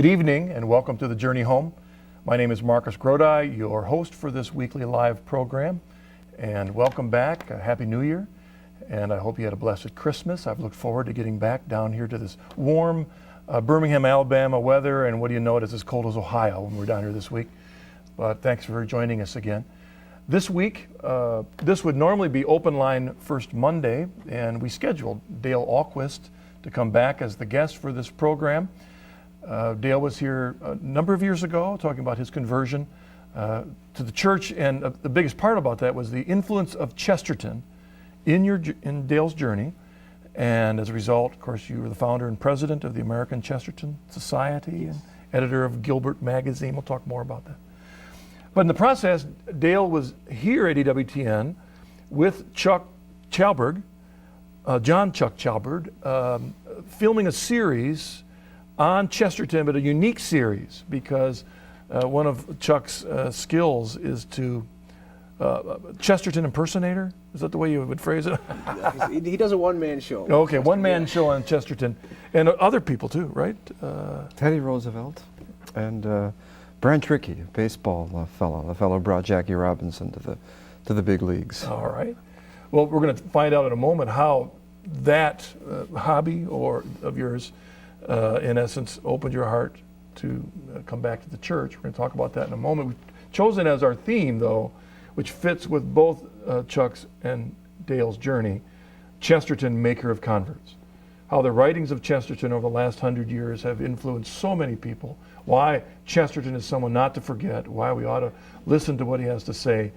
Good evening and welcome to the Journey Home. My name is Marcus Grodi, your host for this weekly live program. And welcome back. Happy New Year. And I hope you had a blessed Christmas. I've looked forward to getting back down here to this warm Birmingham, Alabama weather. And what do you know, it's as cold as Ohio when we're down here this week. But thanks for joining us again. This week, this would normally be open line first Monday, and we scheduled Dale Ahlquist to come back as the guest for this program. Dale was here a number of years ago talking about his conversion to the church, and the biggest part about that was the influence of Chesterton in Dale's journey. And as a result, of course, you were the founder and president of the American Chesterton Society and editor of Gilbert magazine. We'll talk more about that. But in the process, Dale was here at EWTN with Chuck Chalberg, John Chuck Chalberg, filming a series on Chesterton, but a unique series because one of Chuck's skills is to Chesterton impersonator. Is that the way you would phrase it? He does a one-man show. Okay, one-man show on Chesterton, and other people too, right? Teddy Roosevelt and Branch Rickey, a baseball fellow. The fellow brought Jackie Robinson to the big leagues. All right. Well, we're going to find out in a moment how that hobby of yours, in essence, opened your heart to come back to the church. We're going to talk about that in a moment. We've chosen as our theme, though, which fits with both Chuck's and Dale's journey, Chesterton, maker of converts. How the writings of Chesterton over the last 100 years have influenced so many people. Why Chesterton is someone not to forget. Why we ought to listen to what he has to say.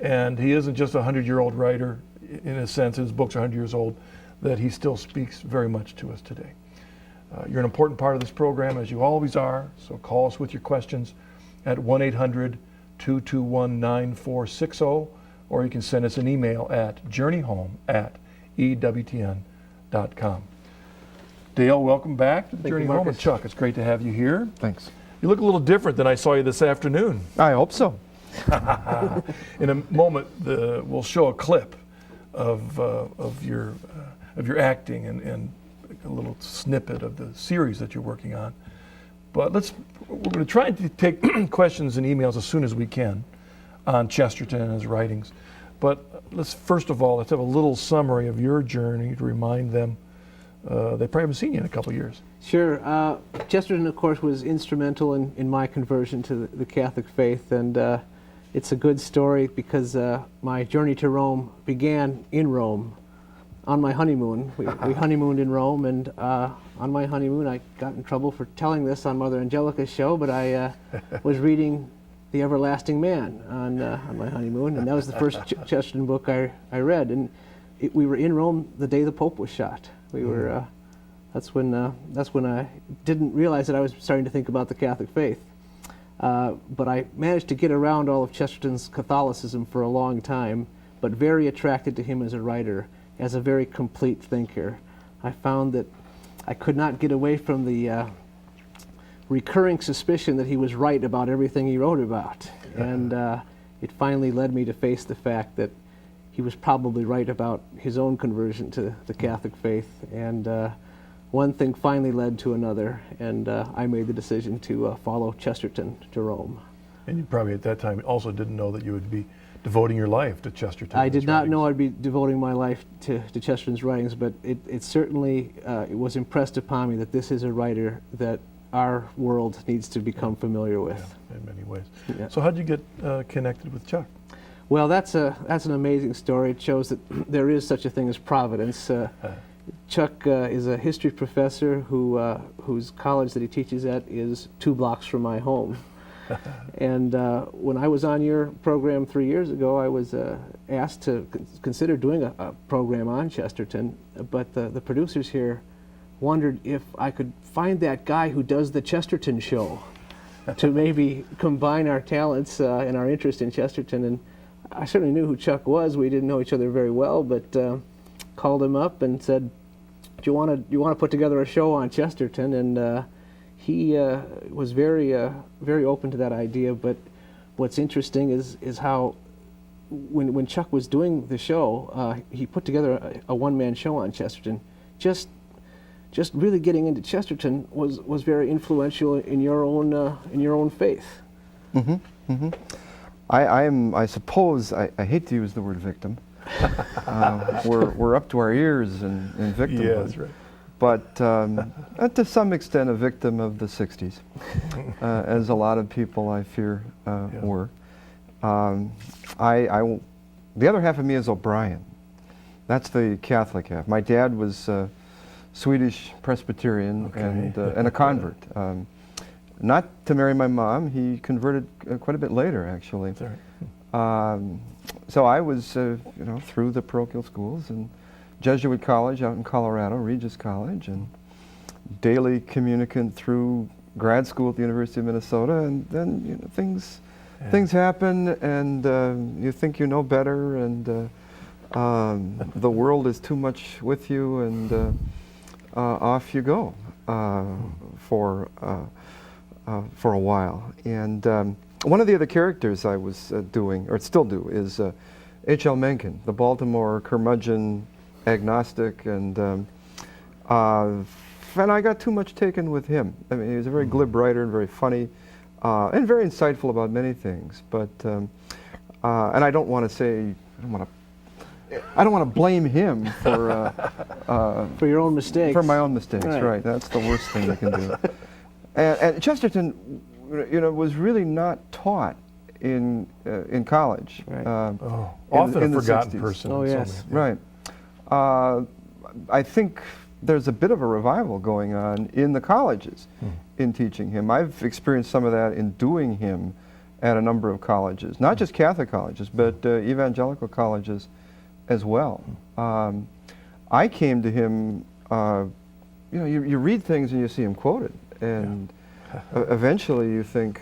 And he isn't just a 100-year-old writer, in a sense, his books are 100 years old, that he still speaks very much to us today. You're an important part of this program, as you always are, so call us with your questions at 1-800-221-9460, or you can send us an email at journeyhome@ewtn.com. Dale, welcome back to the Journey Home. And Chuck, it's great to have you here. Thanks. You look a little different than I saw you this afternoon. I hope so. In a moment, we'll show a clip of your acting and a little snippet of the series that you're working on. But we're going to try to take questions and emails as soon as we can on Chesterton and his writings. But first of all, let's have a little summary of your journey to remind them. They probably haven't seen you in a couple of years. Sure. Chesterton, of course, was instrumental in my conversion to the Catholic faith, and it's a good story because my journey to Rome began in Rome on my honeymoon. We honeymooned in Rome, and on my honeymoon I got in trouble for telling this on Mother Angelica's show, but I was reading The Everlasting Man on my honeymoon, and that was the first Chesterton book I read. And we were in Rome the day the Pope was shot. We were. That's when I didn't realize that I was starting to think about the Catholic faith. But I managed to get around all of Chesterton's Catholicism for a long time, but very attracted to him as a writer, as a very complete thinker. I found that I could not get away from the recurring suspicion that he was right about everything he wrote about. And it finally led me to face the fact that he was probably right about his own conversion to the Catholic faith. And one thing finally led to another, and I made the decision to follow Chesterton to Rome. And you probably at that time also didn't know that you would be devoting your life to Chesterton. I did not know I'd be devoting my life to Chesterton's writings, but it certainly it was impressed upon me that this is a writer that our world needs to become familiar with. Yeah, in many ways. Yeah. So how did you get connected with Chuck? Well, that's an amazing story. It shows that there is such a thing as providence. Chuck is a history professor whose college that he teaches at is 2 blocks from my home. And when I was on your program 3 years ago, I was asked to consider doing a program on Chesterton, but the producers here wondered if I could find that guy who does the Chesterton show to maybe combine our talents and our interest in Chesterton. And I certainly knew who Chuck was. We didn't know each other very well, but called him up and said, "Do you want to put together a show on Chesterton?" And he was very open to that idea. But what's interesting is how when Chuck was doing the show, he put together a one-man show on Chesterton, just just really getting into Chesterton was very influential in your own faith. Mm-hmm. Mm-hmm. I suppose I hate to use the word victim. We're up to our ears in victimhood. Yeah, that's right. But to some extent a victim of the 60s, as a lot of people I fear were. The other half of me is O'Brien. That's the Catholic half. My dad was Swedish Presbyterian and a convert. Not to marry my mom. He converted quite a bit later, actually. That's right. So I was, through the parochial schools and Jesuit college out in Colorado, Regis College, and daily communicant through grad school at the University of Minnesota, and then things happen, and you think you know better, and the world is too much with you, and off you go for a while. And one of the other characters I was doing, or still do, is H.L. Mencken, the Baltimore curmudgeon agnostic, and I got too much taken with him. I mean, he was a very glib writer and very funny, and very insightful about many things. But and I don't want to say, I don't want to blame him for your own mistakes. For my own mistakes, right? That's the worst thing you can do. And Chesterton, was really not taught in college. Right. Often in a the forgotten 60s. person. Oh, in so yes. many- Right. I think there's a bit of a revival going on in the colleges in teaching him. I've experienced some of that in doing him at a number of colleges, not just Catholic colleges, but evangelical colleges as well. I came to him, you read things and you see him quoted, and eventually you think,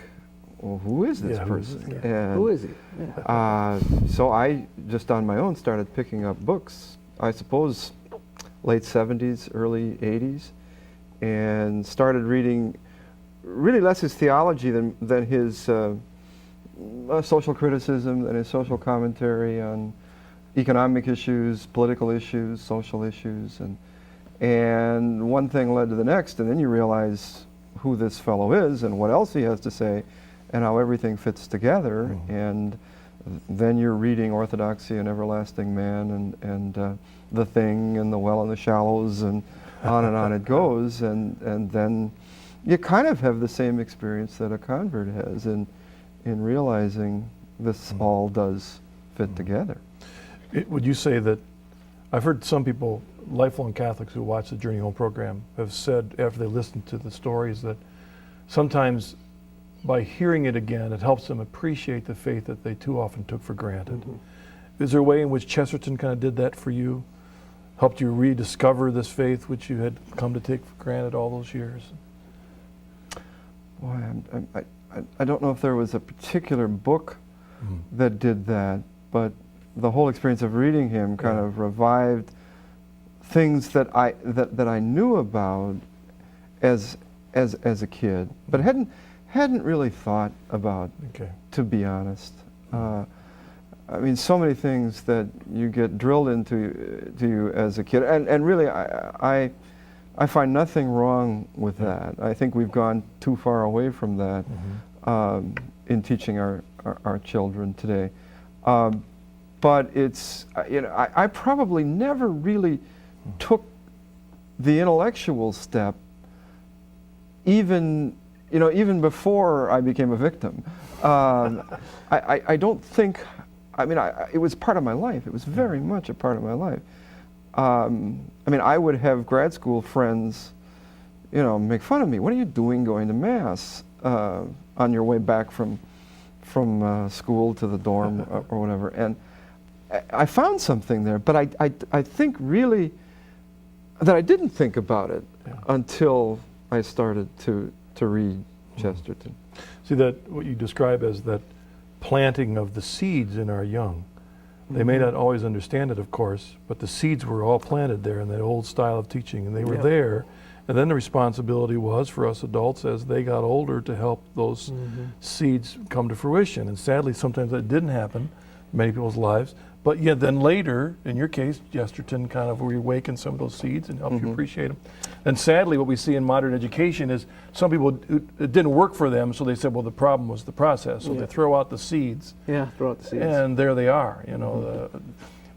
well, who is this person? And who is he? Yeah. so I, just on my own, started picking up books, I suppose late 70s, early 80s, and started reading really less his theology than his social criticism and his social commentary on economic issues, political issues, social issues, and one thing led to the next, and then you realize who this fellow is and what else he has to say and how everything fits together, and then you're reading Orthodoxy and Everlasting Man and The Thing and The Well in the Shallows, and on it goes, and then you kind of have the same experience that a convert has in realizing this all does fit together. Would you say that, I've heard some people, lifelong Catholics who watch the Journey Home program, have said after they listened to the stories that sometimes by hearing it again, it helps them appreciate the faith that they too often took for granted. Is there a way in which Chesterton kind of did that for you? Helped you rediscover this faith which you had come to take for granted all those years? Boy, I don't know if there was a particular book that did that, but the whole experience of reading him kind of revived things that I knew about as a kid, but hadn't really thought about, to be honest. I mean, so many things that you get drilled into you as a kid, and really, I find nothing wrong with that. I think we've gone too far away from that in teaching our children today. But it's, I probably never really took the intellectual step, even before I became a victim. I don't think, it was part of my life. It was very much a part of my life. I would have grad school friends, make fun of me. What are you doing going to Mass on your way back from school to the dorm or whatever? And I found something there, but I think really that I didn't think about it until I started to read Chesterton. See, that what you describe as that planting of the seeds in our young. They may not always understand it, of course, but the seeds were all planted there in that old style of teaching, and they were there. And then the responsibility was for us adults as they got older to help those seeds come to fruition. And sadly, sometimes that didn't happen in many people's lives, But yeah, then later, in your case, Chesterton kind of reawakened some of those seeds and helped you appreciate them. And sadly, what we see in modern education is some people, it didn't work for them, so they said, well, the problem was the process. So they throw out the seeds. Yeah, throw out the seeds. And there they are. You know,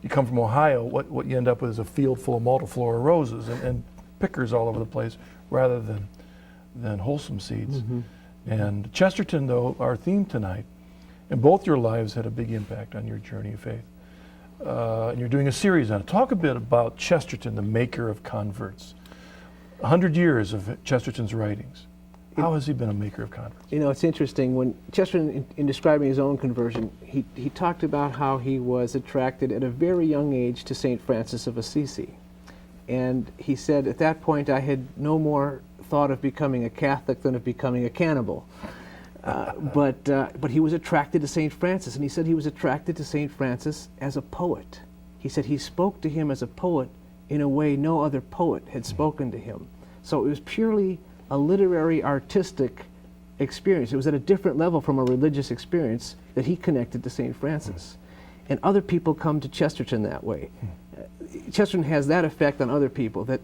you come from Ohio, what you end up with is a field full of multiflora roses and pickers all over the place, rather than wholesome seeds. And Chesterton, though, our theme tonight, and both your lives had a big impact on your journey of faith. And you're doing a series on it. Talk a bit about Chesterton, the maker of converts. 100 years of Chesterton's writings. How has he been a maker of converts? You know, it's interesting. When Chesterton, in describing his own conversion, he talked about how he was attracted at a very young age to St. Francis of Assisi. And he said, at that point, I had no more thought of becoming a Catholic than of becoming a cannibal. But he was attracted to St. Francis, and he said he was attracted to St. Francis as a poet. He said he spoke to him as a poet in a way no other poet had spoken to him. So it was purely a literary, artistic experience. It was at a different level from a religious experience that he connected to St. Francis. And other people come to Chesterton that way. Chesterton has that effect on other people, that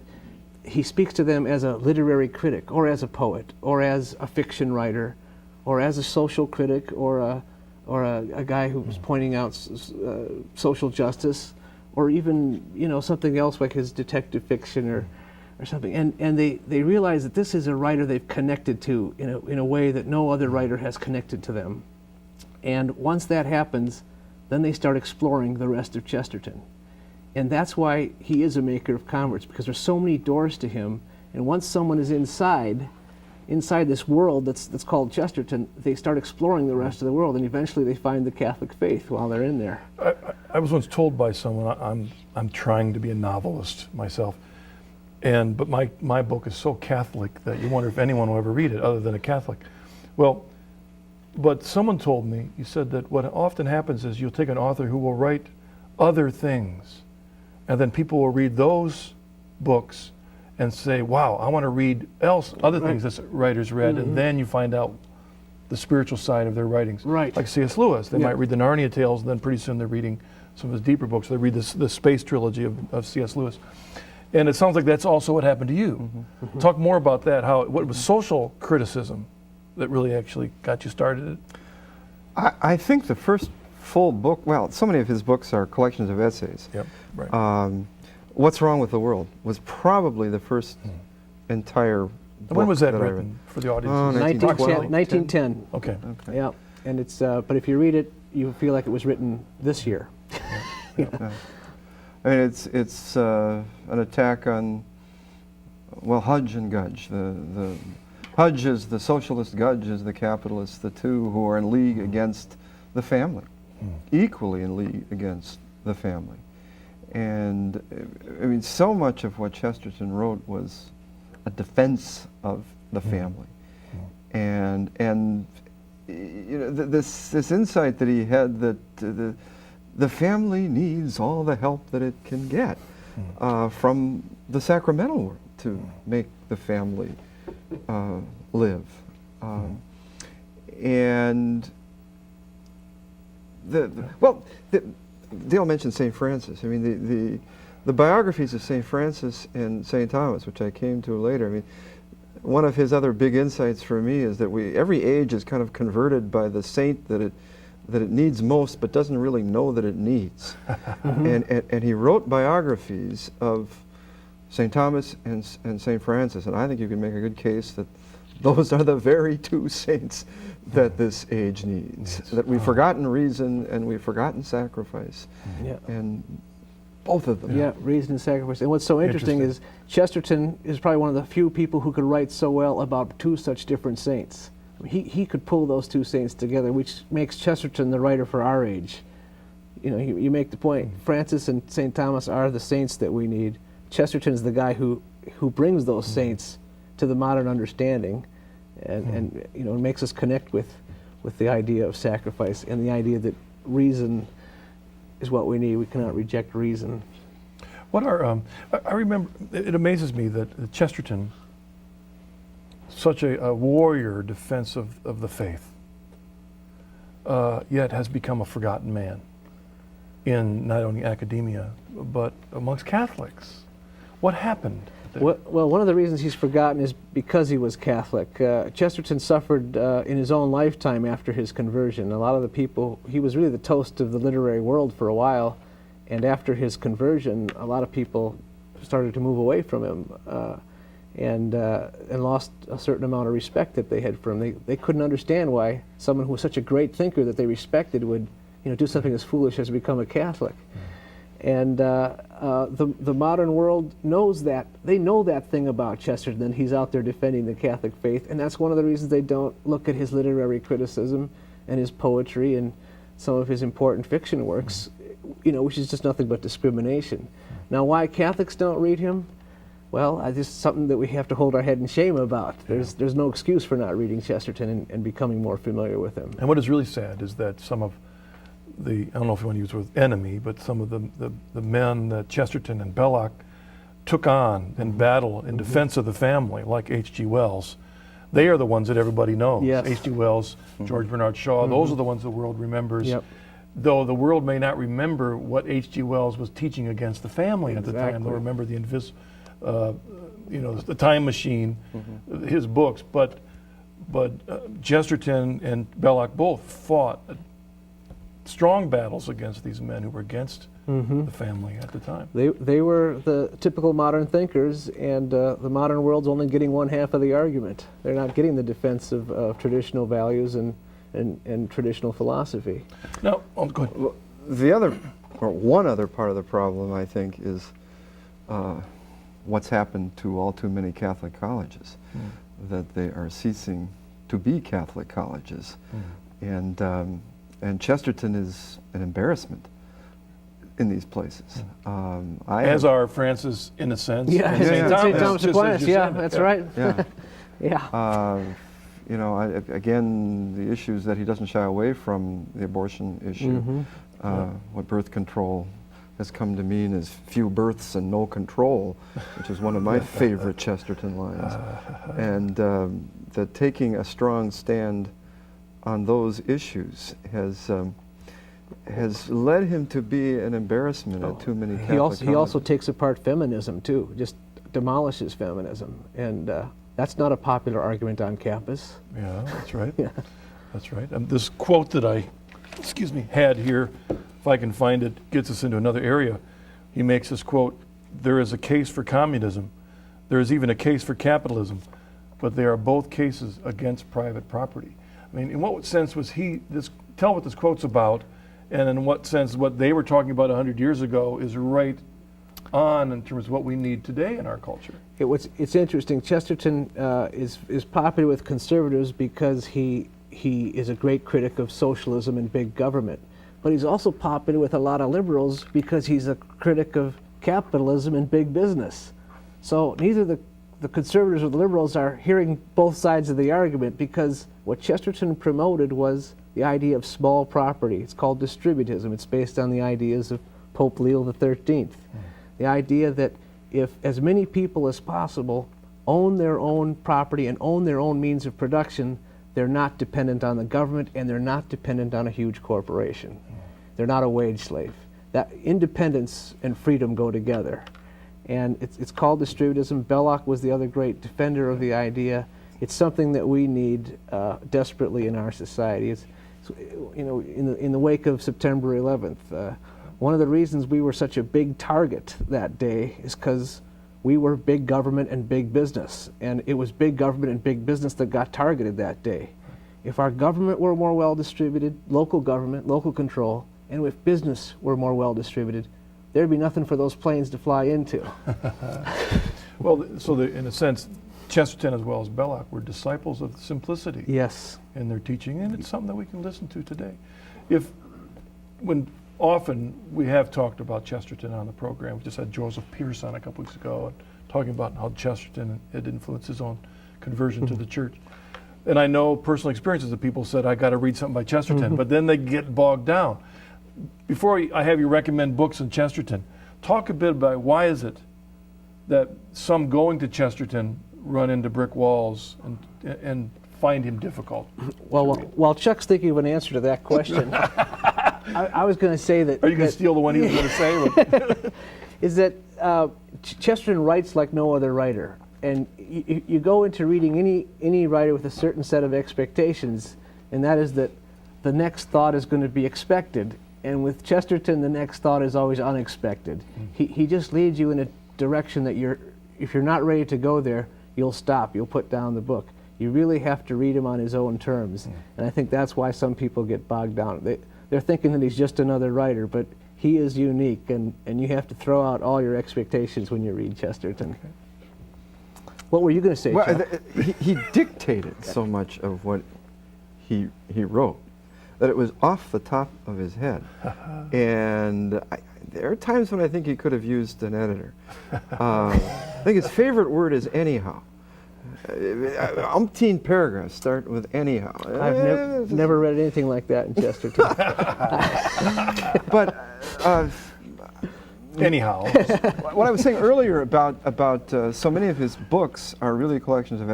he speaks to them as a literary critic, or as a poet, or as a fiction writer, or as a social critic, or a guy who was pointing out social justice, or even, you know, something else like his detective fiction or something. And they realize that this is a writer they've connected to in a way that no other writer has connected to them. And once that happens, then they start exploring the rest of Chesterton. And that's why he is a maker of converts, because there's so many doors to him. And once someone is inside this world that's called Chesterton, they start exploring the rest of the world, and eventually they find the Catholic faith while they're in there. I was once told by someone, I'm trying to be a novelist myself, but my book is so Catholic that you wonder if anyone will ever read it other than a Catholic. Well, but someone told me, he said that what often happens is you'll take an author who will write other things, and then people will read those books and say, wow, I want to read other things that writers read, and then you find out the spiritual side of their writings. Right. Like C.S. Lewis, they might read the Narnia tales, and then pretty soon they're reading some of his deeper books. They read the space trilogy of C.S. Lewis. And it sounds like that's also what happened to you. Talk more about that, what was social criticism that really actually got you started? I think the first full book, well, so many of his books are collections of essays. Yep, right. What's Wrong with the World was probably the first entire book. When was that I read. written for the audience? 1910. Okay. Yeah, and it's but if you read it, you feel like it was written this year. I mean, it's an attack on, well, Hudge and Gudge. The Hudge is the socialist, Gudge is the capitalist, the two who are in league against the family, equally in league against the family. And I mean, so much of what Chesterton wrote was a defense of the family, and you know, this insight that he had that the family needs all the help that it can get from the sacramental world to make the family live, and Dale mentioned St. Francis. I mean, the biographies of St. Francis and St. Thomas, which I came to later, I mean, one of his other big insights for me is that every age is kind of converted by the saint that it needs most, but doesn't really know that it needs. And he wrote biographies of St. Thomas and St. Francis, and I think you can make a good case that those are the very two saints that this age needs. That we've forgotten reason and we've forgotten sacrifice. And both of them. Yeah, reason and sacrifice. And what's so interesting is Chesterton is probably one of the few people who could write so well about two such different saints. I mean, he could pull those two saints together, which makes Chesterton the writer for our age. You know, you make the point. Francis and St. Thomas are the saints that we need. Chesterton's the guy who brings those saints to the modern understanding, and you know, makes us connect with the idea of sacrifice and the idea that reason is what we need. We cannot reject reason. What are I remember? It amazes me that Chesterton, such a warrior defense of the faith, yet has become a forgotten man. in not only academia, but amongst Catholics. What happened there? Well, one of the reasons he's forgotten is because he was Catholic. Chesterton suffered in his own lifetime after his conversion. A lot of the people, he was really the toast of the literary world for a while, and after his conversion, a lot of people started to move away from him and lost a certain amount of respect that they had for him. They couldn't understand why someone who was such a great thinker that they respected would do something as foolish as become a Catholic. And the modern world knows that. They know that thing about Chesterton, and he's out there defending the Catholic faith, and that's one of the reasons they don't look at his literary criticism and his poetry and some of his important fiction works, which is just nothing but discrimination. Now, why Catholics don't read him? Well, this is something that we have to hold our head in shame about. There's no excuse for not reading Chesterton and becoming more familiar with him. And what is really sad is that some of I don't know if you want to use the word enemy, but some of the men that Chesterton and Belloc took on in battle in defense of the family, like H.G. Wells, they are the ones that everybody knows. Yes. H.G. Wells, George Bernard Shaw, those are the ones the world remembers. Yep. Though the world may not remember what H.G. Wells was teaching against the family at the time. They'll remember the Time Machine, his books, but Chesterton and Belloc both fought strong battles against these men who were against the family at the time. They were the typical modern thinkers, and the modern world's only getting one half of the argument. They're not getting the defense of traditional values and traditional philosophy. No, go ahead. Well, one other part of the problem, I think, is what's happened to all too many Catholic colleges, that they are ceasing to be Catholic colleges. And Chesterton is an embarrassment in these places. As are Francis, in a sense. Yeah, and St. Thomas. St. Thomas Aquinas, that's right. Yeah. Yeah. Again, the issues that he doesn't shy away from, the abortion issue, what birth control has come to mean is few births and no control, which is one of my favorite Chesterton lines. And that taking a strong stand on those issues has led him to be an embarrassment at too many Catholic colleges. He also takes apart feminism too, just demolishes feminism, and that's not a popular argument on campus. Yeah, that's right. Yeah. That's right. This quote that I, had here, if I can find it, gets us into another area. He makes this quote: "There is a case for communism. There is even a case for capitalism, but they are both cases against private property." I mean, in what sense was tell what this quote's about, and in what sense what they were talking about 100 years ago is right on in terms of what we need today in our culture? It's interesting. Chesterton is popular with conservatives because he is a great critic of socialism and big government. But he's also popular with a lot of liberals because he's a critic of capitalism and big business. So neither the conservatives or the liberals are hearing both sides of the argument, because what Chesterton promoted was the idea of small property. It's called distributism. It's based on the ideas of Pope Leo XIII. The idea that if as many people as possible own their own property and own their own means of production, they're not dependent on the government and they're not dependent on a huge corporation. They're not a wage slave. That independence and freedom go together. And it's called distributism. Belloc was the other great defender of the idea. It's something that we need desperately in our society. It's in the wake of September 11th, one of the reasons we were such a big target that day is because we were big government and big business, and it was big government and big business that got targeted that day. If our government were more well distributed, local government, local control, and if business were more well distributed, there'd be nothing for those planes to fly into. Well, so in a sense, Chesterton as well as Belloc were disciples of simplicity. Yes. In their teaching, and it's something that we can listen to today. Often we have talked about Chesterton on the program. We just had Joseph Pierce on a couple weeks ago, and talking about how Chesterton had influenced his own conversion to the church. And I know personal experiences that people said, I got to read something by Chesterton, but then they get bogged down. Before I have you recommend books on Chesterton, talk a bit about why is it that some going to Chesterton run into brick walls and find him difficult? Well, while Chuck's thinking of an answer to that question, I was going to say that. Are you going to steal the one he was going to say? Is that Chesterton writes like no other writer, and you go into reading any writer with a certain set of expectations, and that is that the next thought is going to be expected. And with Chesterton, the next thought is always unexpected. He just leads you in a direction that if you're not ready to go there, you'll stop. You'll put down the book. You really have to read him on his own terms. And I think that's why some people get bogged down. They're thinking that he's just another writer, but he is unique, and you have to throw out all your expectations when you read Chesterton. Okay. What were you going to say, Chuck? He dictated so much of what he wrote that it was off the top of his head. And there are times when I think he could have used an editor. I think his favorite word is anyhow. Umpteen paragraphs start with anyhow. I've never read anything like that in Chesterton. But anyhow, what I was saying earlier about so many of his books are really collections of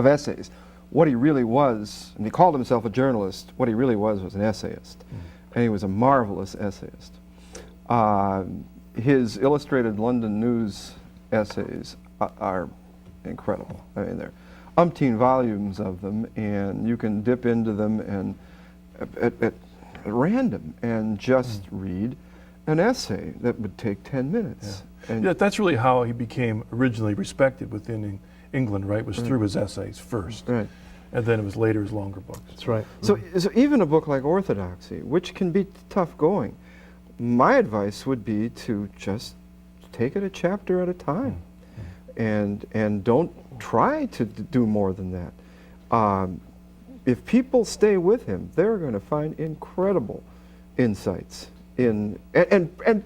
essays. What he really was, and he called himself a journalist, what he really was an essayist. And he was a marvelous essayist. His illustrated London News essays are incredible. I mean, there are umpteen volumes of them, and you can dip into them and at random and just read an essay that would take 10 minutes. Yeah. And that's really how he became originally respected within England, right? Was through his essays first. Right. And then it was later his longer books. That's right. So even a book like Orthodoxy, which can be tough going, my advice would be to just take it a chapter at a time. And don't try to do more than that. If people stay with him, they're going to find incredible insights and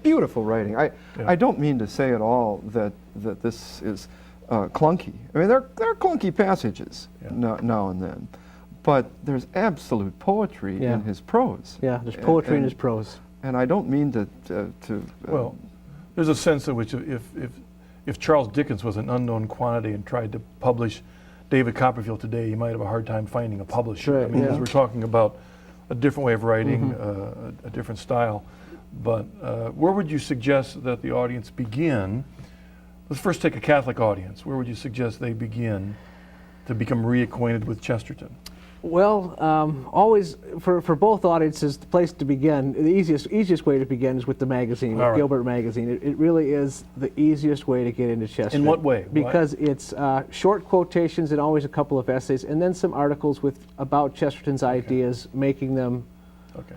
beautiful writing. I don't mean to say at all that this is clunky. I mean, there are clunky passages now and then, but there's absolute poetry in his prose. Yeah, there's poetry in his prose. And I don't mean to well, there's a sense in which if Charles Dickens was an unknown quantity and tried to publish David Copperfield today, you might have a hard time finding a publisher. Right, I mean, because we're talking about a different way of writing, a different style. But where would you suggest that the audience begin? Let's first take a Catholic audience. Where would you suggest they begin to become reacquainted with Chesterton? Well, always for both audiences, the place to begin, the easiest way to begin is with the magazine, with Gilbert Magazine. It really is the easiest way to get into Chesterton. In what way? Because it's short quotations and always a couple of essays, and then some articles about Chesterton's ideas, making them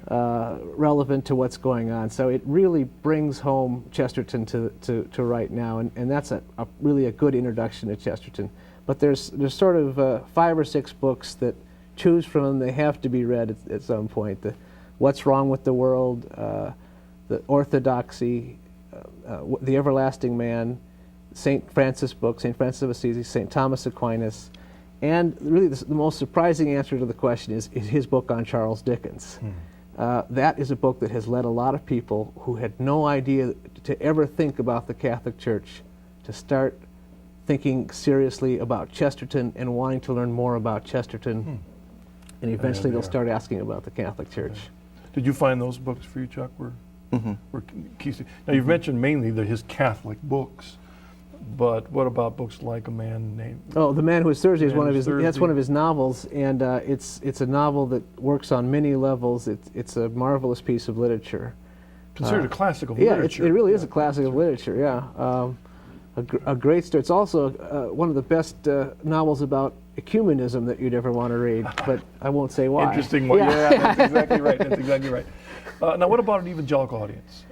relevant to what's going on. So it really brings home Chesterton to right now, and that's really a good introduction to Chesterton. But there's sort of 5 or 6 books that choose from them. They have to be read at some point. What's Wrong with the World, the Orthodoxy, The Everlasting Man, St. Francis book, St. Francis of Assisi, St. Thomas Aquinas, and really the most surprising answer to the question is his book on Charles Dickens. That is a book that has led a lot of people who had no idea to ever think about the Catholic Church to start thinking seriously about Chesterton and wanting to learn more about Chesterton. And eventually they'll start asking about the Catholic Church. Did you find those books for you, Chuck? Were keys? Now you've mentioned mainly his Catholic books, but what about books like A Man Named? Oh, The Man Who Was Thursday is one of his. That's one of his novels, and it's a novel that works on many levels. It's a marvelous piece of literature. Considered a classic of literature. Yeah, it really is a classic of literature. Yeah, a great story. It's also one of the best novels about ecumenism that you'd ever want to read, but I won't say why. Interesting one. Yeah, that's exactly right. That's exactly right. Now, what about an evangelical audience?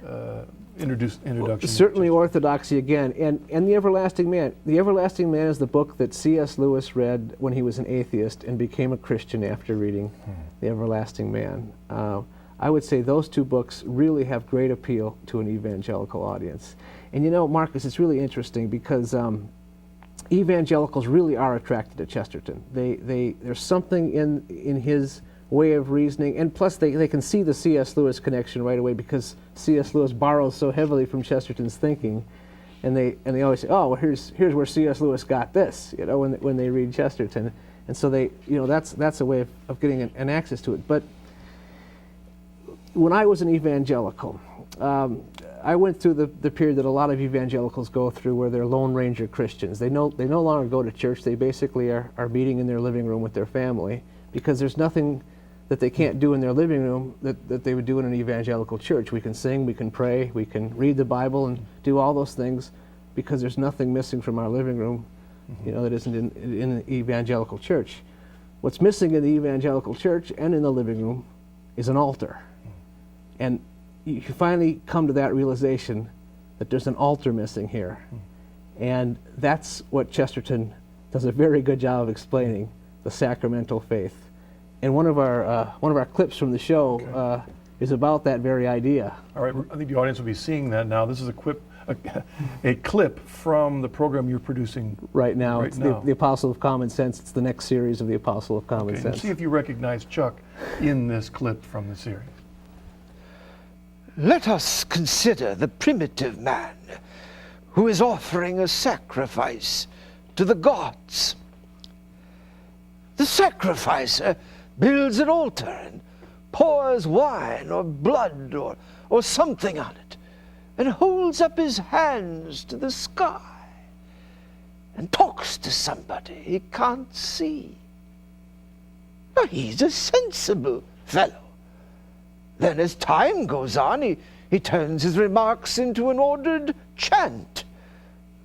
Introduction. Certainly Orthodoxy again, and The Everlasting Man. The Everlasting Man is the book that C.S. Lewis read when he was an atheist and became a Christian after reading The Everlasting Man. I would say those 2 books really have great appeal to an evangelical audience. And you know, Marcus, it's really interesting because evangelicals really are attracted to Chesterton. There's something in his way of reasoning, and plus they can see the C.S. Lewis connection right away because C.S. Lewis borrows so heavily from Chesterton's thinking, and they always say, oh, well, here's where C.S. Lewis got this, you know, when they read Chesterton, and so that's a way of getting an access to it. But when I was an evangelical, I went through the period that a lot of evangelicals go through where they're Lone Ranger Christians. They no longer go to church. They basically are meeting in their living room with their family because there's nothing that they can't do in their living room that they would do in an evangelical church. We can sing, we can pray, we can read the Bible and do all those things because there's nothing missing from our living room, that isn't in an evangelical church. What's missing in the evangelical church and in the living room is an altar. And you finally come to that realization that there's an altar missing here. And that's what Chesterton does a very good job of explaining, the sacramental faith. And one of our clips from the show is about that very idea. All right, I think the audience will be seeing that now. This is a clip from the program you're producing right now. Right It's now. The Apostle of Common Sense. It's the next series of the Apostle of Common Okay, Sense. see if you recognize Chuck in this clip from the series. Let us consider the primitive man who is offering a sacrifice to the gods. The sacrificer builds an altar and pours wine or blood or something on it and holds up his hands to the sky and talks to somebody he can't see. Now, he's a sensible fellow. Then as time goes on, he turns his remarks into an ordered chant,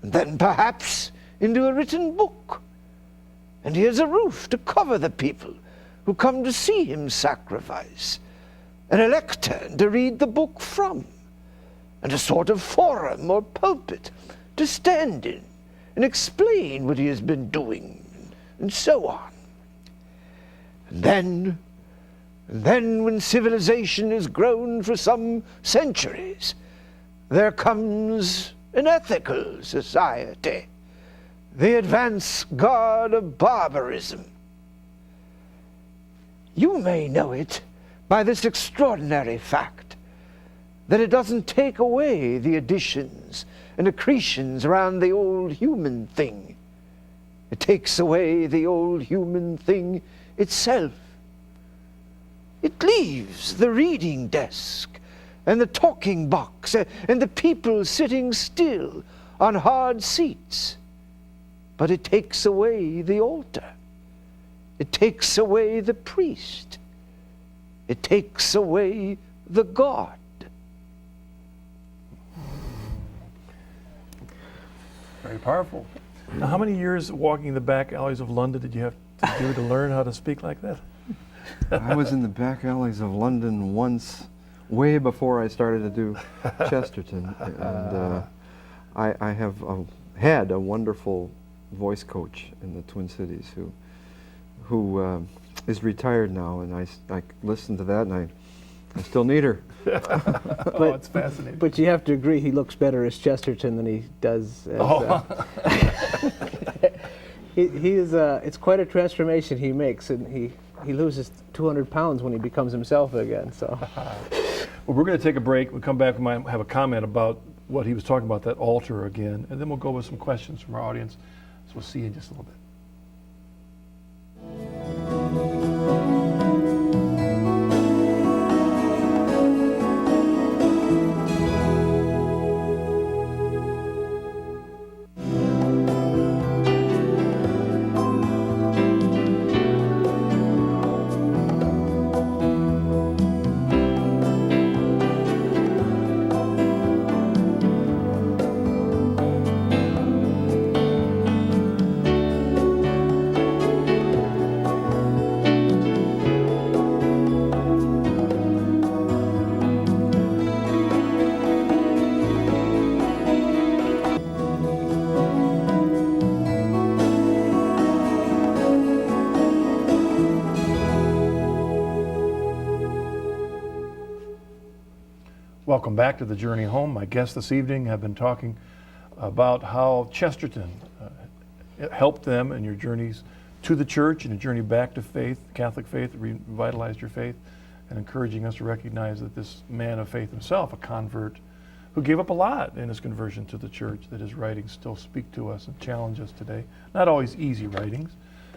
and then perhaps into a written book. And he has a roof to cover the people who come to see him sacrifice, and a lectern to read the book from, and a sort of forum or pulpit to stand in and explain what he has been doing, and so on. And then when civilization has grown for some centuries, there comes an ethical society, the advance guard of barbarism. You may know it by this extraordinary fact, that it doesn't take away the additions and accretions around the old human thing. It takes away the old human thing itself. It leaves the reading desk and the talking box and the people sitting still on hard seats. But it takes away the altar. It takes away the priest. It takes away the God. Very powerful. Now, how many years walking the back alleys of London did you have to do to learn how to speak like that? I was in the back alleys of London once, way before I started to do Chesterton, and I have had a wonderful voice coach in the Twin Cities who is retired now, and I listen to that, and I still need her. Oh, it's fascinating. But you have to agree, he looks better as Chesterton than he does as... it's quite a transformation he makes, and he loses 200 pounds when he becomes himself again. So, Well, we're going to take a break. We'll come back. We might have a comment about what he was talking about, that altar again, and then we'll go with some questions from our audience. So we'll see you in just a little bit. Welcome back to the Journey Home. My guests this evening have been talking about how Chesterton helped them in your journeys to the church and a journey back to faith, Catholic faith, revitalized your faith, and encouraging us to recognize that this man of faith himself, a convert, who gave up a lot in his conversion to the church, that his writings still speak to us and challenge us today. Not always easy writings,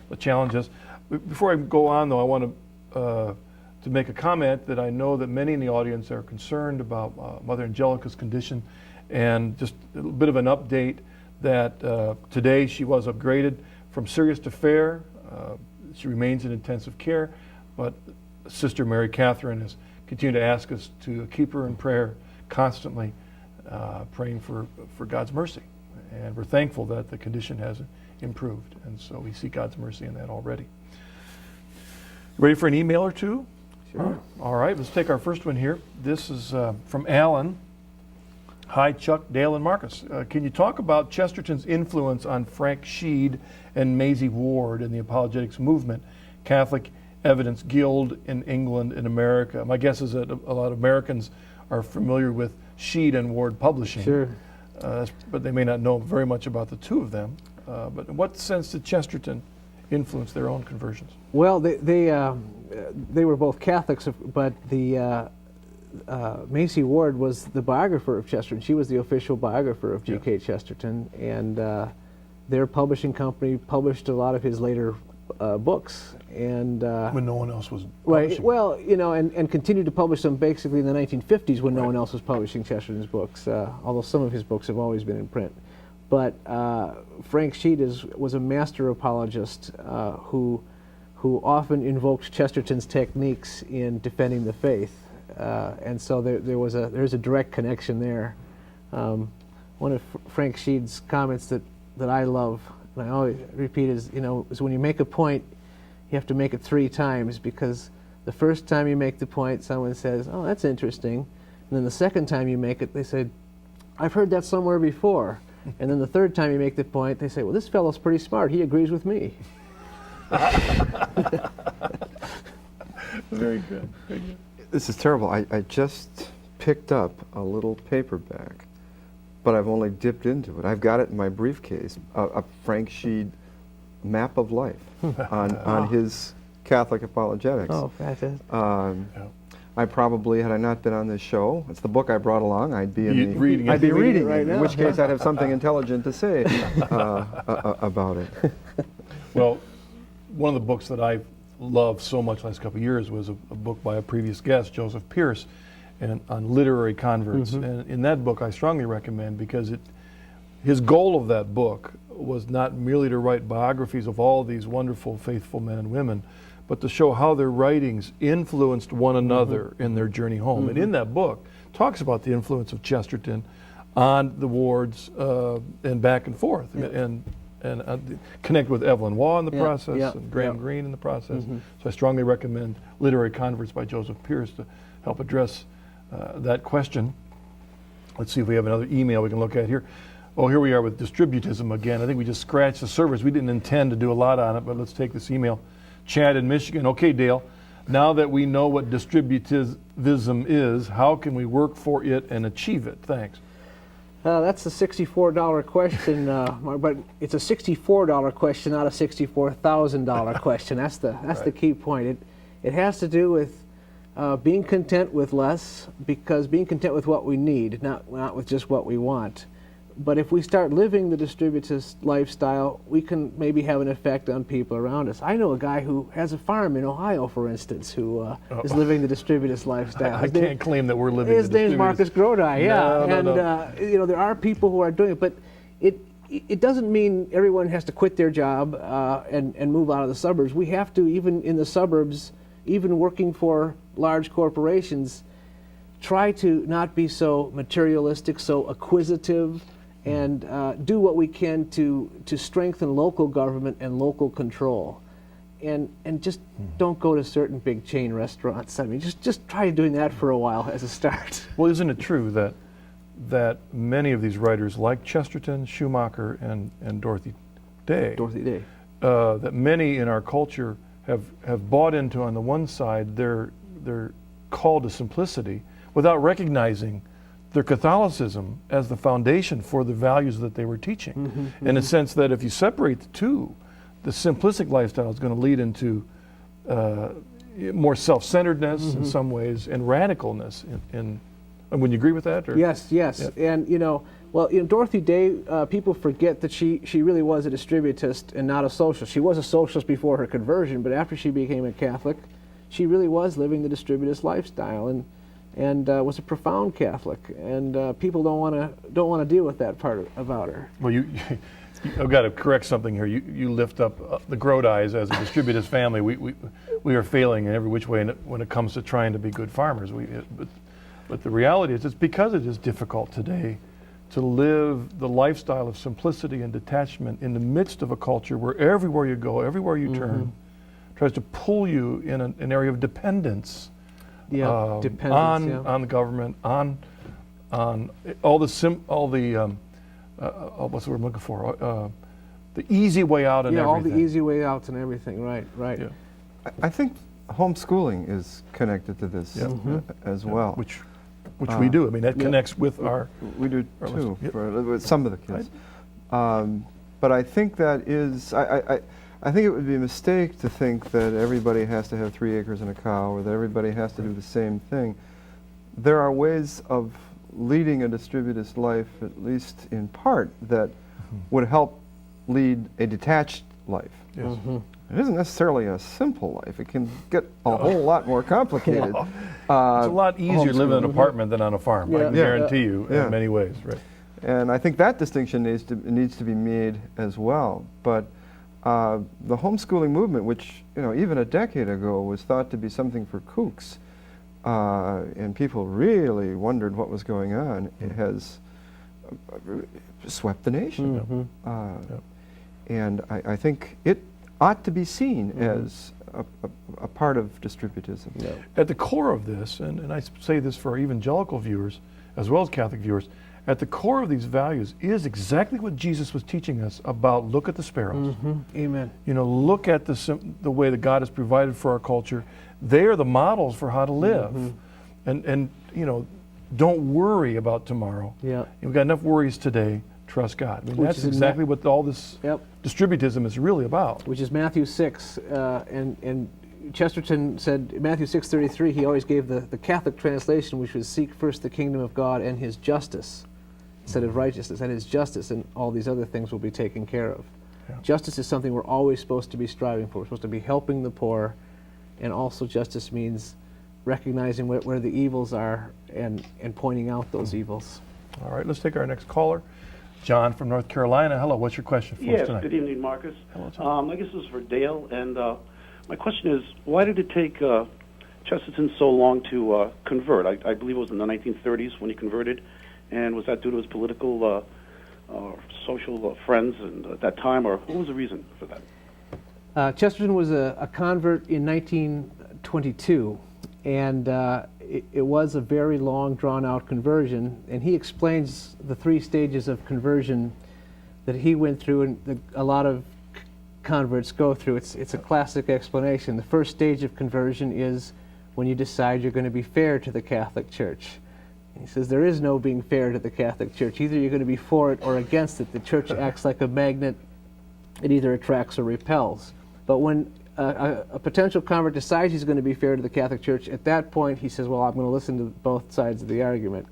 but challenge us. Before I go on, though, I want to to make a comment that I know that many in the audience are concerned about Mother Angelica's condition, and just a little bit of an update that today she was upgraded from serious to fair. She remains in intensive care, but Sister Mary Catherine has continued to ask us to keep her in prayer constantly, praying for God's mercy. And we're thankful that the condition has improved, and so we see God's mercy in that already. Ready for an email or two? Sure. All right, let's take our first one here. This is from Alan. Hi, Chuck, Dale, and Marcus. Can you talk about Chesterton's influence on Frank Sheed and Maisie Ward in the apologetics movement, Catholic Evidence Guild in England and America? My guess is that a lot of Americans are familiar with Sheed and Ward publishing. Sure. But they may not know very much about the two of them. But in what sense did Chesterton influence their own conversions? Well, they were both Catholics, but the Maisie Ward was the biographer of Chesterton. She was the official biographer of G.K. Chesterton, and their publishing company published a lot of his later books. And When no one else was right, publishing. well, you know, and continued to publish them basically in the 1950s when no one else was publishing Chesterton's books, although some of his books have always been in print. But Frank Sheed was a master apologist who often invoked Chesterton's techniques in defending the faith, and so there's a direct connection there. One of Frank Sheed's comments that I love, and I always repeat, is when you make a point, you have to make it 3 times, because the first time you make the point, someone says, "Oh, that's interesting," and then the second time you make it, they say, "I've heard that somewhere before." And then the third time you make the point, they say, "Well, this fellow's pretty smart. He agrees with me." Very good. Very good. This is terrible. I just picked up a little paperback, but I've only dipped into it. I've got it in my briefcase, a Frank Sheed map of life on his Catholic apologetics. Oh, fantastic. I probably, had I not been on this show, it's the book I brought along, I'd be reading it. I'd be reading it, right in now. which case I'd have something intelligent to say about it. Well, one of the books that I loved so much the last couple of years was a book by a previous guest, Joseph Pierce, on literary converts. Mm-hmm. And in that book I strongly recommend, because his goal of that book was not merely to write biographies of all these wonderful, faithful men and women, but to show how their writings influenced one another in their journey home. And in that book, talks about the influence of Chesterton on the Wards and back and forth, and connect with Evelyn Waugh in the process, and Graham Greene in the process. So I strongly recommend Literary Converts by Joseph Pierce to help address that question. Let's see if we have another email we can look at here. Oh, here we are with Distributism again. I think we just scratched the surface. We didn't intend to do a lot on it, but let's take this email. Chad in Michigan. Okay, Dale, now that we know what distributism is, how can we work for it and achieve it? Thanks. That's a $64 question, but it's a $64 question, not a $64,000 question. That's the key point. It has to do with being content with less, because being content with what we need, not with just what we want. But if we start living the distributist lifestyle, we can maybe have an effect on people around us. I know a guy who has a farm in Ohio, for instance, who is living the distributist lifestyle. I can't claim that we're living his the name's Marcus Grodi, yeah. No. There are people who are doing it, but it doesn't mean everyone has to quit their job and move out of the suburbs. We have to, even in the suburbs, even working for large corporations, try to not be so materialistic, so acquisitive, and do what we can to strengthen local government and local control, and just don't go to certain big chain restaurants. I mean, just try doing that for a while as a start. Well, isn't it true that many of these writers, like Chesterton, Schumacher, and Dorothy Day, that many in our culture have bought into, on the one side, their call to simplicity, without recognizing their Catholicism as the foundation for the values that they were teaching. In a sense that if you separate the two, the simplistic lifestyle is going to lead into more self-centeredness in some ways, and radicalness. And would you agree with that? Or? Yes. Yeah. And Dorothy Day, people forget that she really was a distributist and not a socialist. She was a socialist before her conversion, but after she became a Catholic, she really was living the distributist lifestyle, and was a profound Catholic, and people don't want to deal with that part about her. Well, I've got to correct something here. You lift up the Grodis as a distributist family. We are failing in every which way when it comes to trying to be good farmers. But the reality is, it's because it is difficult today to live the lifestyle of simplicity and detachment in the midst of a culture where everywhere you go, everywhere you turn, tries to pull you in an area of dependence. Yeah, dependence on the government, on all the what's the word I'm looking for? The easy way out and everything. all the easy way outs and everything. Right. Yeah. I think homeschooling is connected to this as well. Which we do. I mean, that connects with our. We do too, with some of the kids. Right. But I think that is, I think it would be a mistake to think that everybody has to have 3 acres and a cow, or that everybody has to do the same thing. There are ways of leading a distributist life, at least in part, that would help lead a detached life. Yes. It isn't necessarily a simple life. It can get a whole lot more complicated. It's a lot easier to live in an apartment than on a farm. I can guarantee you in many ways. Right. And I think that distinction needs to be made as well. But the homeschooling movement, which even a decade ago was thought to be something for kooks, and people really wondered what was going on, it has swept the nation. And I think it ought to be seen as a part of distributism. At the core of this, and I say this for evangelical viewers as well as Catholic viewers, at the core of these values is exactly what Jesus was teaching us about. Look at the sparrows. Amen. Look at the way that God has provided for our culture. They are the models for how to live. And don't worry about tomorrow. We've got enough worries today. Trust God. I mean, that's exactly what all this distributism is really about. Which is Matthew 6, and Chesterton said, Matthew 6:33, he always gave the Catholic translation, which was seek first the kingdom of God and his justice, instead of righteousness, and his justice, and all these other things will be taken care of. Justice is something we're always supposed to be striving for. We're supposed to be helping the poor, and also justice means recognizing where the evils are and pointing out those evils. All right, let's take our next caller. John from North Carolina. Hello, what's your question for us tonight? Yes, good evening, Marcus. Hello, John. I guess this is for Dale, and my question is, why did it take Chesterton so long to convert? I believe it was in the 1930s when he converted, and was that due to his political or social friends at that time, or what was the reason for that? Chesterton was a convert in 1922, and it was a very long, drawn-out conversion, and he explains the 3 stages of conversion that he went through and a lot of converts go through. It's a classic explanation. The first stage of conversion is when you decide you're going to be fair to the Catholic Church. He says there is no being fair to the Catholic Church. Either you're going to be for it or against it. The Church acts like a magnet. It either attracts or repels. But when a potential convert decides he's going to be fair to the Catholic Church, at that point he says, well, I'm going to listen to both sides of the argument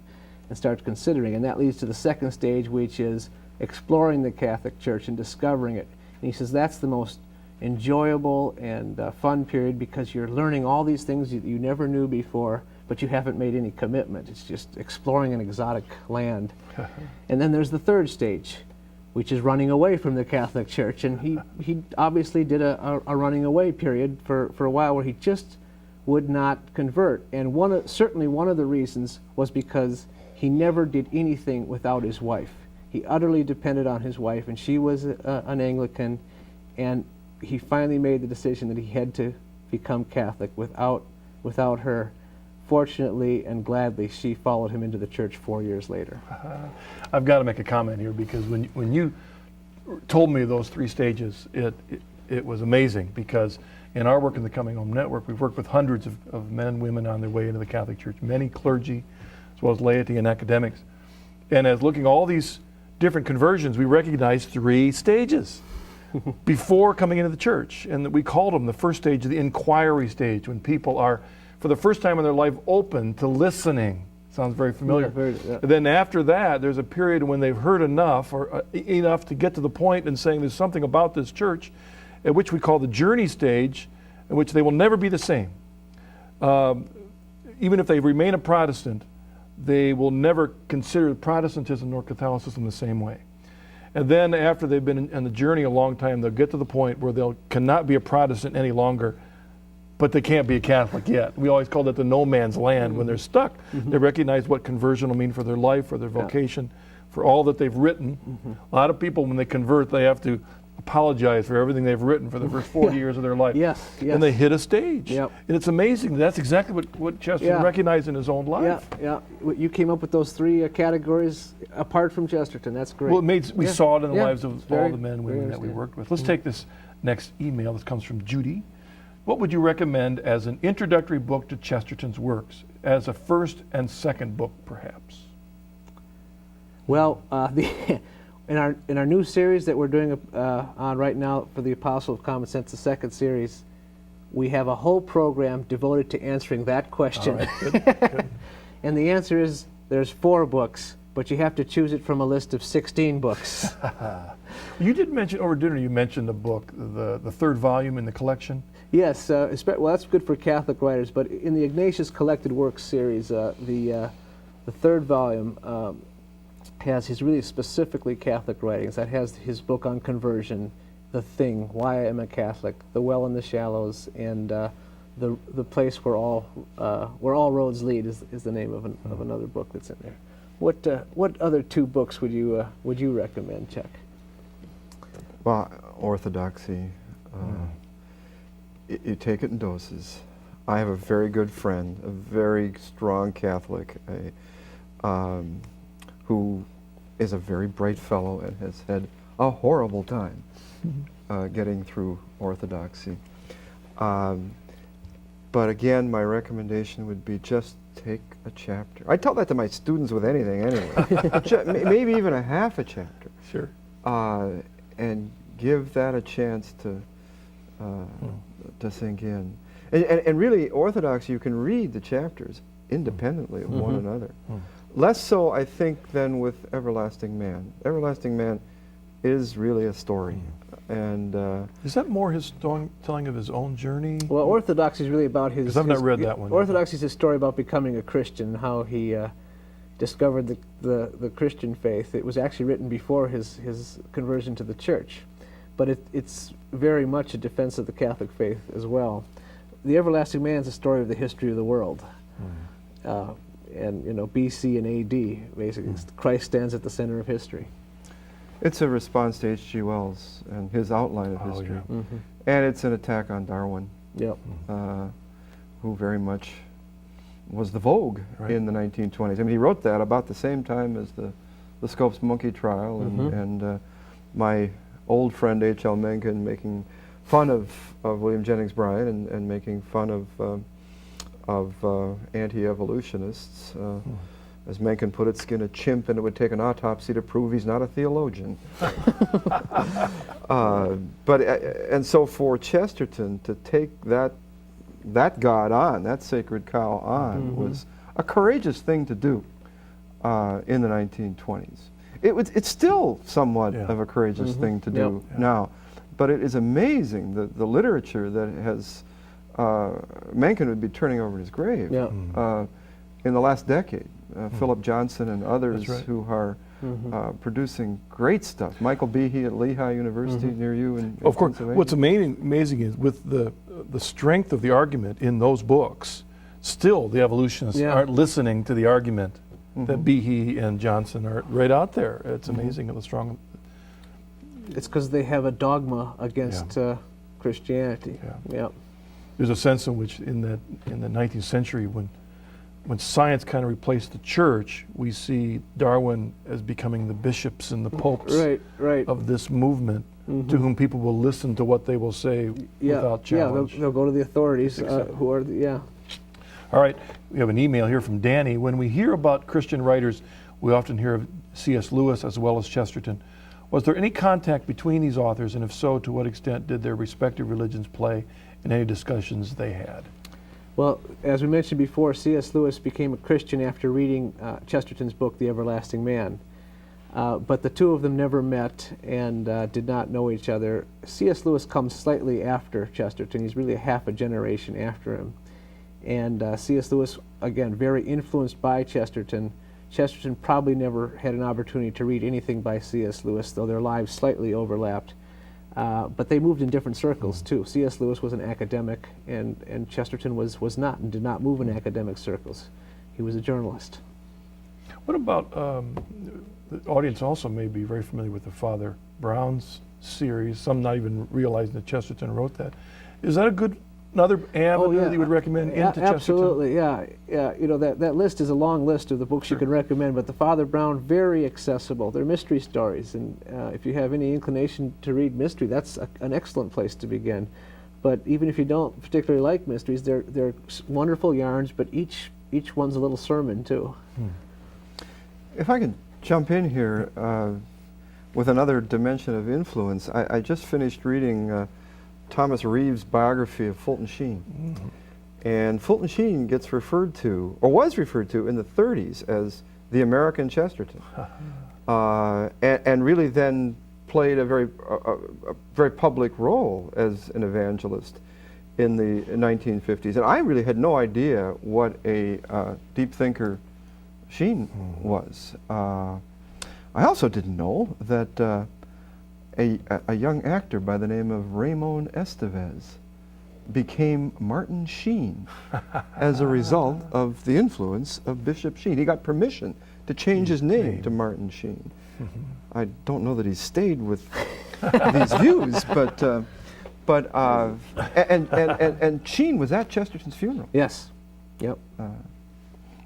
and start considering. And that leads to the second stage, which is exploring the Catholic Church and discovering it. And he says that's the most enjoyable and fun period, because you're learning all these things that you never knew before, but you haven't made any commitment. It's just exploring an exotic land. And then there's the third stage, which is running away from the Catholic Church. And he obviously did a running away period for a while where he just would not convert. And certainly one of the reasons was because he never did anything without his wife. He utterly depended on his wife, and she was an Anglican, and he finally made the decision that he had to become Catholic without her. Fortunately and gladly, she followed him into the church 4 years later. I've got to make a comment here, because when you told me those 3 stages, it was amazing, because in our work in the Coming Home Network, we've worked with hundreds of men and women on their way into the Catholic Church, many clergy, as well as laity and academics. And as looking at all these different conversions, we recognized 3 stages before coming into the church. And we called them the first stage, the inquiry stage, when people are, for the first time in their life, open to listening. Sounds very familiar. And then after that, there's a period when they've heard enough, or enough to get to the point and saying there's something about this church, at which we call the journey stage, in which they will never be the same. even if they remain a Protestant, they will never consider Protestantism nor Catholicism the same way. And then after they've been on the journey a long time, they'll get to the point where they cannot be a Protestant any longer, but they can't be a Catholic yet. We always call that the no man's land. When they're stuck, they recognize what conversion will mean for their life, for their vocation, for all that they've written. A lot of people, when they convert, they have to apologize for everything they've written for the first 40 years of their life. Yes, yes. And they hit a stage. Yep. And it's amazing. That's exactly what Chesterton recognized in his own life. Yeah. You came up with those three categories apart from Chesterton. That's great. Well, we saw it in the lives of all the men and women that we understand. worked with. Let's take this next email. This comes from Judy. What would you recommend as an introductory book to Chesterton's works, as a first and second book, perhaps? Well, in our new series that we're doing on right now for the Apostle of Common Sense, the second series, we have a whole program devoted to answering that question. All right, good. And the answer is there's 4 books, but you have to choose it from a list of 16 books. You did mention over dinner, you mentioned the book, the third volume in the collection. Yes, well, that's good for Catholic writers, but in the Ignatius Collected Works series, the third volume has his really specifically Catholic writings. That has his book on conversion, The Thing, Why I Am a Catholic, The Well in the Shallows, and the Place Where All Roads Lead is the name of another book that's in there. What other 2 books would you recommend, Chuck? Well, orthodoxy. You take it in doses. I have a very good friend, a very strong Catholic, who is a very bright fellow and has had a horrible time getting through orthodoxy. But again, my recommendation would be just take a chapter. I tell that to my students with anything anyway. Maybe even a half a chapter. Sure. And give that a chance to sink in. And really, orthodoxy, you can read the chapters independently of one another. Less so, I think, than with Everlasting Man. Everlasting Man is really a story. And is that more his telling of his own journey? Well, Orthodoxy is really about his... Because I've not read that one. Orthodoxy is a story about becoming a Christian, how he discovered the Christian faith. It was actually written before his conversion to the church. But it's very much a defense of the Catholic faith as well. The Everlasting Man is a story of the history of the world. And, BC and AD, basically. Christ stands at the center of history. it's a response to H.G. Wells and his outline of history. Yeah. And it's an attack on Darwin, Yep. Who very much was the vogue Right. in the 1920s. I mean, he wrote that about the same time as the Scopes monkey trial, and my old friend H.L. Mencken making fun of William Jennings Bryan and making fun of anti-evolutionists. As Mencken put it, skin a chimp and it would take an autopsy to prove he's not a theologian. And so for Chesterton to take that god on, that sacred cow on, was a courageous thing to do in the 1920s. It's still somewhat of a courageous thing to do now, but it is amazing the literature that has Mencken would be turning over in his grave in the last decade. Philip Johnson and others who are producing great stuff. Michael Behe at Lehigh University near you in Of course, Pennsylvania. what's amazing is with the strength of the argument in those books, still the evolutionists aren't listening to the argument that Behe and Johnson are right out there. It's amazing how strong. It's because they have a dogma against Christianity. Yeah. There's a sense in which in the 19th century when science kind of replaced the church, we see Darwin as becoming the bishops and the popes of this movement, to whom people will listen to what they will say without challenge. Yeah, they'll go to the authorities who are, All right, we have an email here from Danny. When we hear about Christian writers, we often hear of C.S. Lewis as well as Chesterton. Was there any contact between these authors, and if so, to what extent did their respective religions play in any discussions they had? Well, as we mentioned before, C.S. Lewis became a Christian after reading Chesterton's book, The Everlasting Man. But the two of them never met and did not know each other. C.S. Lewis comes slightly after Chesterton. He's really half a generation after him. And C.S. Lewis, again, very influenced by Chesterton. Chesterton probably never had an opportunity to read anything by C.S. Lewis, though their lives slightly overlapped. But they moved in different circles, too. C.S. Lewis was an academic, and Chesterton was not, and did not move in academic circles. He was a journalist. What about, the audience also may be very familiar with the Father Brown's series, some not even realizing that Chesterton wrote that. Is that another avenue that you would recommend into Chesterton? Absolutely, yeah. You know, that list is a long list of the books you can recommend, but the Father Brown, very accessible. They're mystery stories, and if you have any inclination to read mystery, that's an excellent place to begin. But even if you don't particularly like mysteries, they're wonderful yarns, but each one's a little sermon, too. If I could jump in here with another dimension of influence, I just finished reading Thomas Reeves' biography of Fulton Sheen. And Fulton Sheen gets referred to, or was referred to in the 30s as the American Chesterton. And really then played a very public role as an evangelist in the 1950s. And I really had no idea what a deep thinker Sheen was. I also didn't know that a young actor by the name of Ramon Estevez became Martin Sheen as a result of the influence of Bishop Sheen. He got permission to change his name to Martin Sheen. I don't know that he stayed with these views, and Sheen was at Chesterton's funeral. Yes. Yep.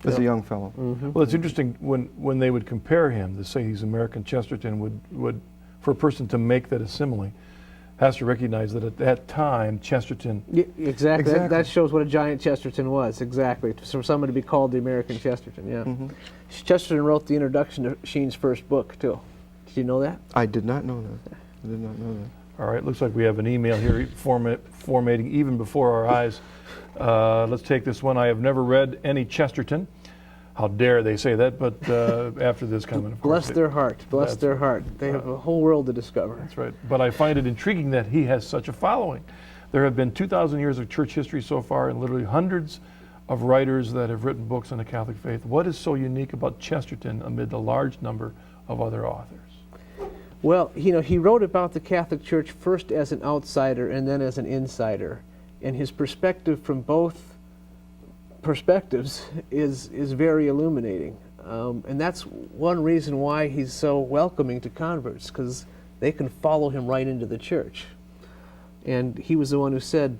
As a young fellow. Well, it's interesting when they would compare him, to say he's American Chesterton would for a person to make that a simile, has to recognize that at that time, Chesterton... Exactly. That shows what a giant Chesterton was, exactly. For someone to be called the American Chesterton, yeah. Chesterton wrote the introduction to Sheen's first book, too. Did you know that? I did not know that. I did not know that. All right, looks like we have an email here formatting even before our eyes. Let's take this one. I have never read any Chesterton. How dare they say that, but after this comment, of course. Bless their heart, bless their heart. They have a whole world to discover. That's right. But I find it intriguing that he has such a following. There have been 2,000 years of church history so far, and literally hundreds of writers that have written books on the Catholic faith. What is so unique about Chesterton amid the large number of other authors? Well, you know, he wrote about the Catholic Church first as an outsider and then as an insider. And his perspective from both perspectives is very illuminating. And that's one reason why he's so welcoming to converts, because they can follow him right into the church. And he was the one who said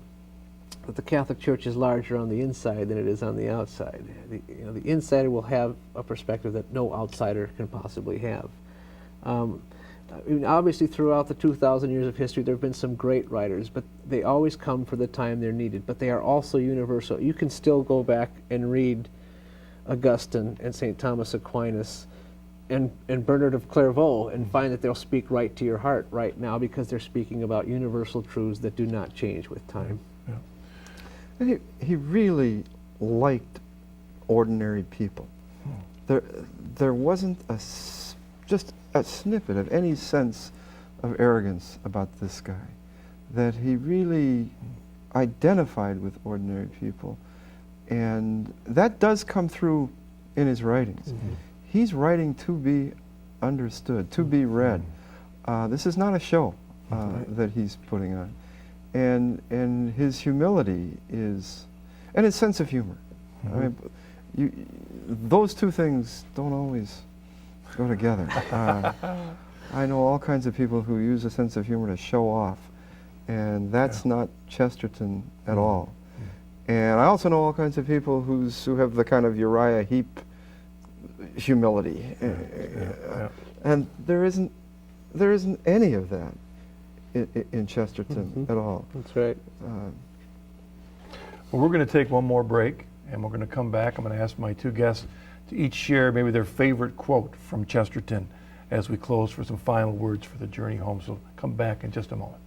that the Catholic Church is larger on the inside than it is on the outside. The insider will have a perspective that no outsider can possibly have. I mean, obviously, throughout the 2,000 years of history, there have been some great writers, but they always come for the time they're needed. But they are also universal. You can still go back and read Augustine and St. Thomas Aquinas and Bernard of Clairvaux and find that they'll speak right to your heart right now, because they're speaking about universal truths that do not change with time. Yeah. And he really liked ordinary people. There wasn't just a snippet of any sense of arrogance about this guy, that he really identified with ordinary people. And that does come through in his writings. He's writing to be understood, to be read. This is not a show that he's putting on. And his humility is, and his sense of humor. I mean, those two things don't always go together. I know all kinds of people who use a sense of humor to show off, and that's not Chesterton at all. And I also know all kinds of people who have the kind of Uriah Heep humility, and there isn't any of that in Chesterton at all. That's right. Well, we're going to take one more break, and we're going to come back. I'm going to ask my two guests to each share maybe their favorite quote from Chesterton as we close for some final words for the journey home. So come back in just a moment.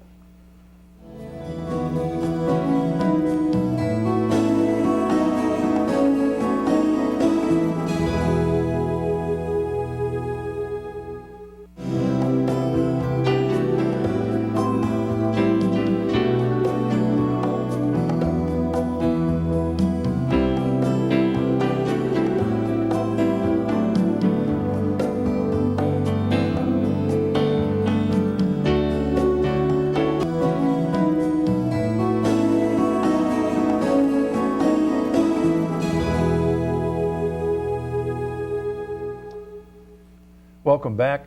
welcome back.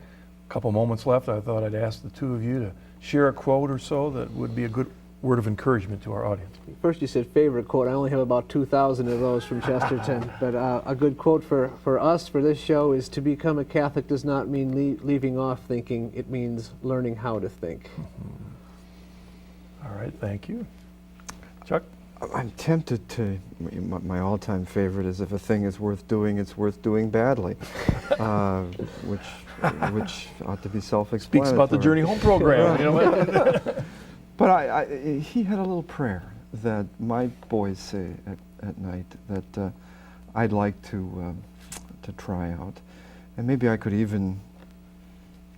A couple moments left. I thought I'd ask the two of you to share a quote or so that would be a good word of encouragement to our audience. First you said favorite quote. I only have about 2,000 of those from Chesterton. But a good quote for us for this show is, to become a Catholic does not mean leaving off thinking. It means learning how to think. All right, thank you. Chuck? I'm tempted to, my all-time favorite is, if a thing is worth doing, it's worth doing badly, which ought to be self-explanatory. Speaks about the Journey Home program. You know what? But he had a little prayer that my boys say at night that I'd like to try out, and maybe I could even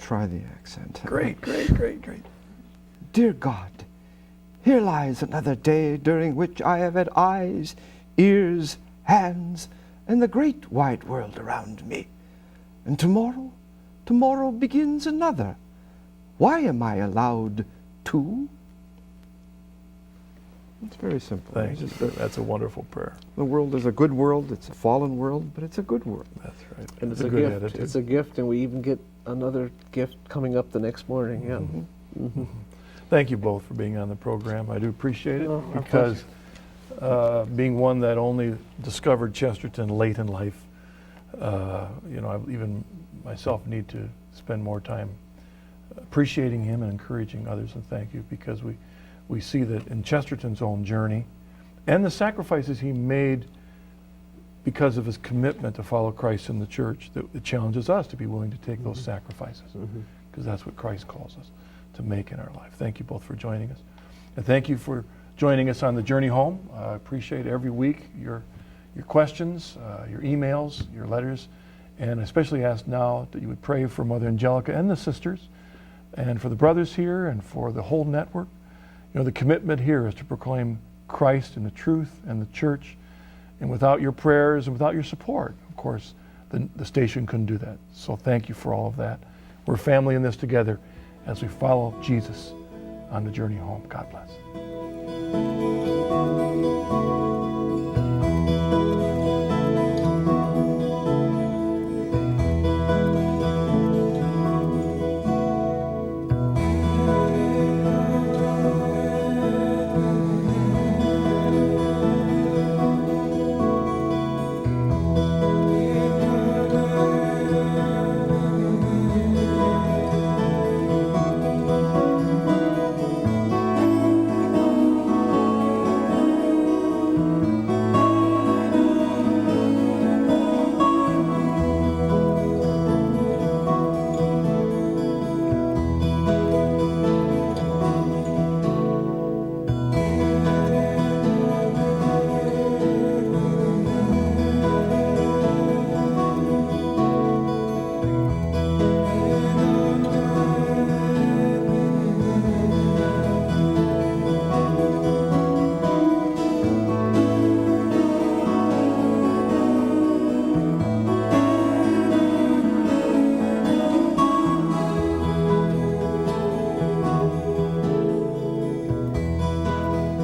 try the accent. Great. Dear God, here lies another day during which I have had eyes, ears, hands, and the great wide world around me. And tomorrow begins another. Why am I allowed to? It's very simple. Thank you. That's a wonderful prayer. The world is a good world. It's a fallen world, but it's a good world. That's right. And it's a a good gift. attitude. It's a gift, and we even get another gift coming up the next morning. Yeah. Mm-hmm. Thank you both for being on the program. I do appreciate it, Oh, our because being one that only discovered Chesterton late in life, I even myself need to spend more time appreciating him and encouraging others, and thank you, because we see that in Chesterton's own journey and the sacrifices he made because of his commitment to follow Christ in the church, that it challenges us to be willing to take those sacrifices, because that's what Christ calls us to make in our life. Thank you both for joining us. And thank you for joining us on the journey home. I appreciate every week your questions, your emails, your letters, and especially ask now that you would pray for Mother Angelica and the sisters, and for the brothers here, and for the whole network. The commitment here is to proclaim Christ and the truth and the church, and without your prayers and without your support, of course, the station couldn't do that. So thank you for all of that. We're family in this together as we follow Jesus on the journey home. God bless.